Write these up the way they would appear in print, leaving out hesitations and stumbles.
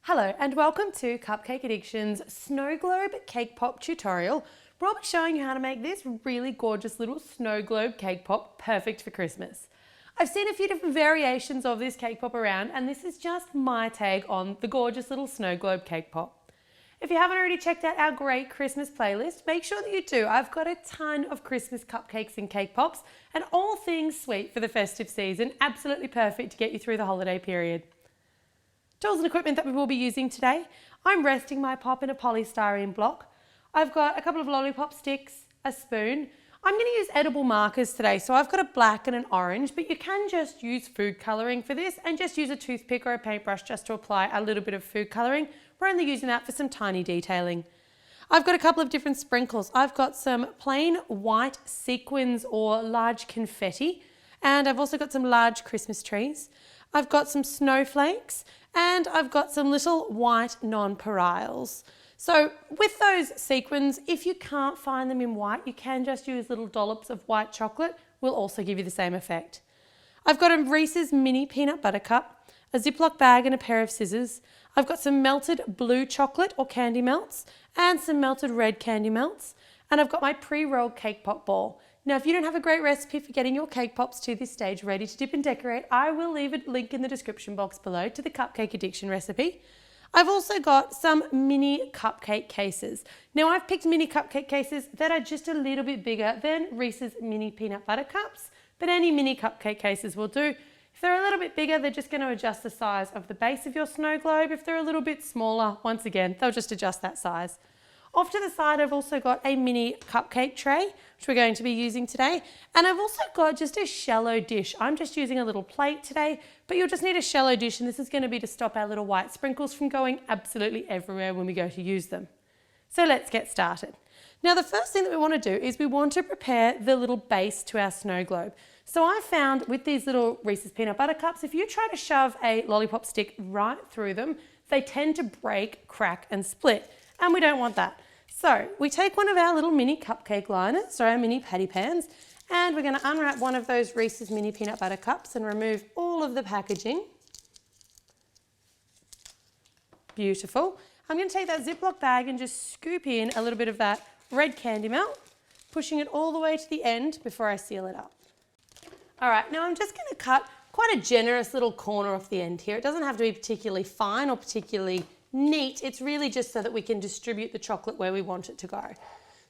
Hello and welcome to Cupcake Addiction's Snow Globe Cake Pop tutorial, where I'll be showing you how to make this really gorgeous little snow globe cake pop perfect for Christmas. I've seen a few different variations of this cake pop around, and this is just my take on the gorgeous little snow globe cake pop. If you haven't already checked out our great Christmas playlist, make sure that you do. I've got a ton of Christmas cupcakes and cake pops and all things sweet for the festive season, absolutely perfect to get you through the holiday period. Tools and equipment that we will be using today. I'm resting my pop in a polystyrene block. I've got a couple of lollipop sticks, a spoon. I'm going to use edible markers today, so I've got a black and an orange, but you can just use food colouring for this and just use a toothpick or a paintbrush just to apply a little bit of food colouring. We're only using that for some tiny detailing. I've got a couple of different sprinkles. I've got some plain white sequins or large confetti, and I've also got some large Christmas trees. I've got some snowflakes, and I've got some little white nonpareils. So with those sequins, if you can't find them in white, you can just use little dollops of white chocolate. Will also give you the same effect. I've got a Reese's mini peanut butter cup, a Ziploc bag and a pair of scissors. I've got some melted blue chocolate or candy melts and some melted red candy melts. And I've got my pre-rolled cake pop ball. Now, if you don't have a great recipe for getting your cake pops to this stage ready to dip and decorate, I will leave a link in the description box below to the Cupcake Addiction recipe. I've also got some mini cupcake cases. Now, I've picked mini cupcake cases that are just a little bit bigger than Reese's mini peanut butter cups, but any mini cupcake cases will do. If they're a little bit bigger, they're just going to adjust the size of the base of your snow globe. If they're a little bit smaller, once again, they'll just adjust that size. Off to the side, I've also got a mini cupcake tray, which we're going to be using today. And I've also got just a shallow dish. I'm just using a little plate today, but you'll just need a shallow dish, and this is going to be to stop our little white sprinkles from going absolutely everywhere when we go to use them. So let's get started. Now, the first thing that we want to do is we want to prepare the little base to our snow globe. So I found with these little Reese's peanut butter cups, if you try to shove a lollipop stick right through them, they tend to break, crack, and split. And we don't want that. So we take one of our little mini cupcake liners, or our mini patty pans, and we're going to unwrap one of those Reese's mini peanut butter cups and remove all of the packaging. Beautiful. I'm going to take that Ziploc bag and just scoop in a little bit of that red candy melt, pushing it all the way to the end before I seal it up. All right, now I'm just going to cut quite a generous little corner off the end here. It doesn't have to be particularly fine or particularly neat. It's really just so that we can distribute the chocolate where we want it to go.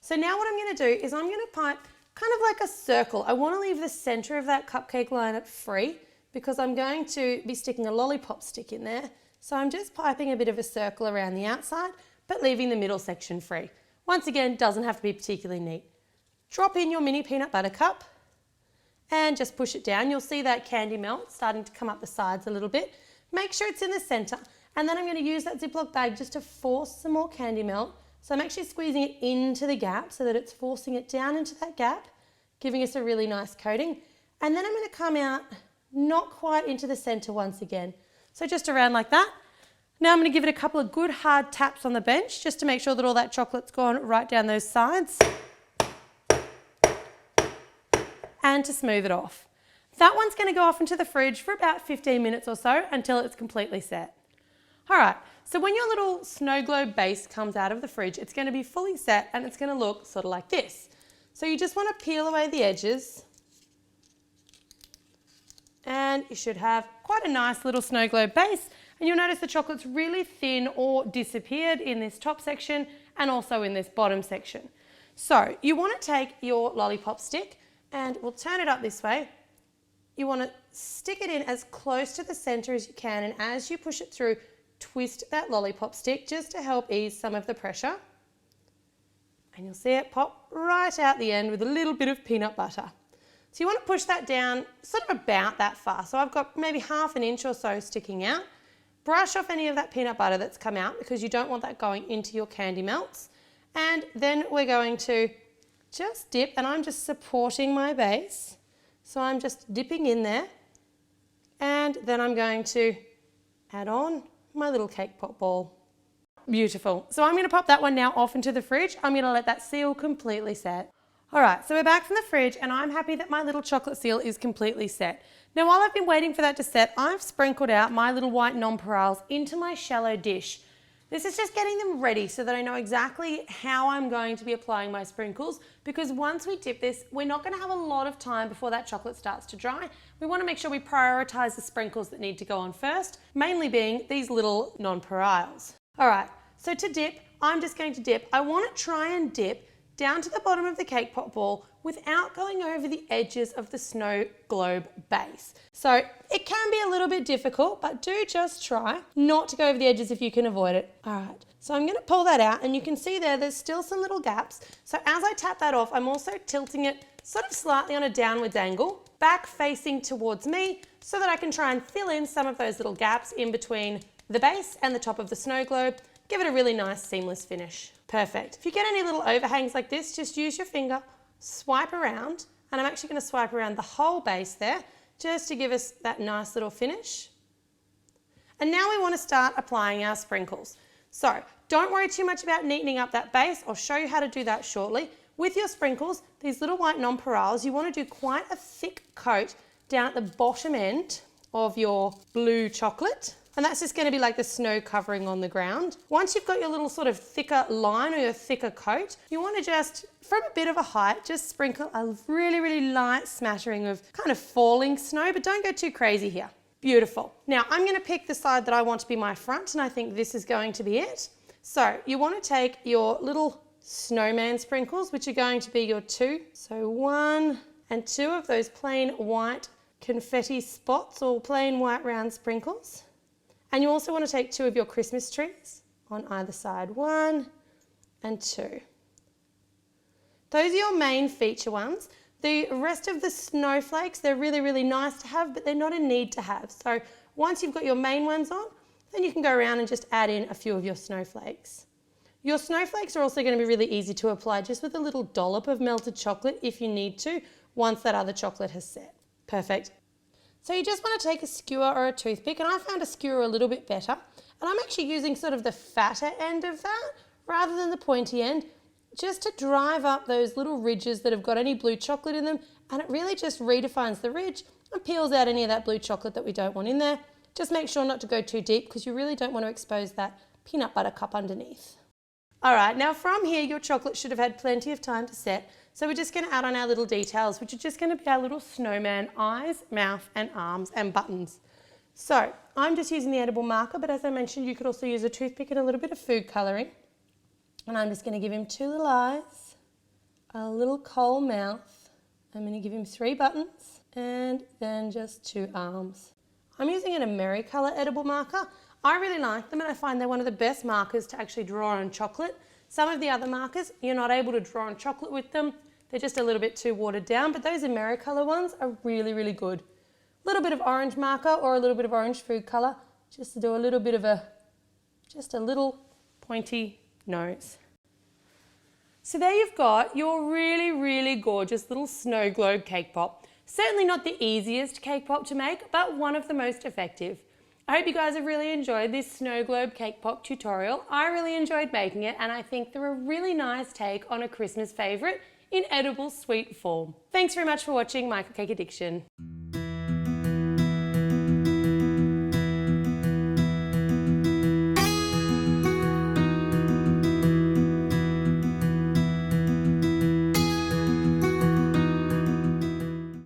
So now what I'm going to do is I'm going to pipe kind of like a circle. I want to leave the center of that cupcake liner free because I'm going to be sticking a lollipop stick in there. So I'm just piping a bit of a circle around the outside, but leaving the middle section free. Once again, doesn't have to be particularly neat. Drop in your mini peanut butter cup and just push it down. You'll see that candy melt starting to come up the sides a little bit. Make sure it's in the center. And then I'm going to use that Ziploc bag just to force some more candy melt. So I'm actually squeezing it into the gap so that it's forcing it down into that gap, giving us a really nice coating. And then I'm going to come out not quite into the center once again. So just around like that. Now I'm going to give it a couple of good hard taps on the bench just to make sure that all that chocolate's gone right down those sides. And to smooth it off. That one's going to go off into the fridge for about 15 minutes or so until it's completely set. All right, so when your little snow globe base comes out of the fridge, it's going to be fully set and it's going to look sort of like this. So you just want to peel away the edges and you should have quite a nice little snow globe base, and you'll notice the chocolate's really thin or disappeared in this top section and also in this bottom section. So you want to take your lollipop stick and we'll turn it up this way. You want to stick it in as close to the center as you can, and as you push it through, twist that lollipop stick just to help ease some of the pressure. And you'll see it pop right out the end with a little bit of peanut butter. So you want to push that down sort of about that far. So I've got maybe ½ an inch or so sticking out. Brush off any of that peanut butter that's come out because you don't want that going into your candy melts. And then we're going to just dip, and I'm just supporting my base. So I'm just dipping in there, and then I'm going to add on my little cake pop ball. Beautiful. So I'm going to pop that one now off into the fridge. I'm going to let that seal completely set. All right, so we're back from the fridge and I'm happy that my little chocolate seal is completely set. Now while I've been waiting for that to set, I've sprinkled out my little white nonpareils into my shallow dish. This is just getting them ready so that I know exactly how I'm going to be applying my sprinkles, because once we dip this, we're not going to have a lot of time before that chocolate starts to dry. We want to make sure we prioritize the sprinkles that need to go on first, mainly being these little nonpareils. All right, so to dip, I'm just going to dip. I want to try and dip down to the bottom of the cake pop ball without going over the edges of the snow globe base. So it can be a little bit difficult, but do just try not to go over the edges if you can avoid it. All right, so I'm gonna pull that out and you can see there's still some little gaps. So as I tap that off, I'm also tilting it sort of slightly on a downwards angle, back facing towards me, so that I can try and fill in some of those little gaps in between the base and the top of the snow globe. Give it a really nice seamless finish. Perfect. If you get any little overhangs like this, just use your finger, swipe around, and I'm actually going to swipe around the whole base there just to give us that nice little finish. And now we want to start applying our sprinkles. So don't worry too much about neatening up that base. I'll show you how to do that shortly. With your sprinkles, these little white nonpareils, you want to do quite a thick coat down at the bottom end of your blue chocolate. And that's just going to be like the snow covering on the ground. Once you've got your little sort of thicker line or your thicker coat, you want to just, from a bit of a height, just sprinkle a really, really light smattering of kind of falling snow, but don't go too crazy here. Beautiful. Now I'm going to pick the side that I want to be my front, and I think this is going to be it. So you want to take your little snowman sprinkles, which are going to be your two. So 1 and 2 of those plain white confetti spots or plain white round sprinkles. And you also want to take 2 of your Christmas trees on either side, 1 and 2. Those are your main feature ones. The rest of the snowflakes, they're really, really nice to have, but they're not a need to have. So once you've got your main ones on, then you can go around and just add in a few of your snowflakes. Your snowflakes are also going to be really easy to apply just with a little dollop of melted chocolate if you need to, once that other chocolate has set. Perfect. So you just want to take a skewer or a toothpick, and I found a skewer a little bit better. And I'm actually using sort of the fatter end of that rather than the pointy end, just to drive up those little ridges that have got any blue chocolate in them. And it really just redefines the ridge and peels out any of that blue chocolate that we don't want in there. Just make sure not to go too deep, because you really don't want to expose that peanut butter cup underneath. All right, now from here, your chocolate should have had plenty of time to set. So we're just going to add on our little details, which are just going to be our little snowman eyes, mouth and arms and buttons. So I'm just using the edible marker, but as I mentioned, you could also use a toothpick and a little bit of food colouring. And I'm just going to give him 2 little eyes, a little coal mouth. I'm going to give him 3 buttons and then just 2 arms. I'm using an AmeriColor edible marker. I really like them, and I find they're one of the best markers to actually draw on chocolate. Some of the other markers, you're not able to draw on chocolate with them. They're just a little bit too watered down, but those AmeriColor ones are really, really good. A little bit of orange marker or a little bit of orange food colour, just to do a little bit of just a little pointy nose. So there you've got your really, really gorgeous little snow globe cake pop. Certainly not the easiest cake pop to make, but one of the most effective. I hope you guys have really enjoyed this snow globe cake pop tutorial. I really enjoyed making it, and I think they're a really nice take on a Christmas favourite in edible sweet form. Thanks very much for watching my Cupcake Addiction.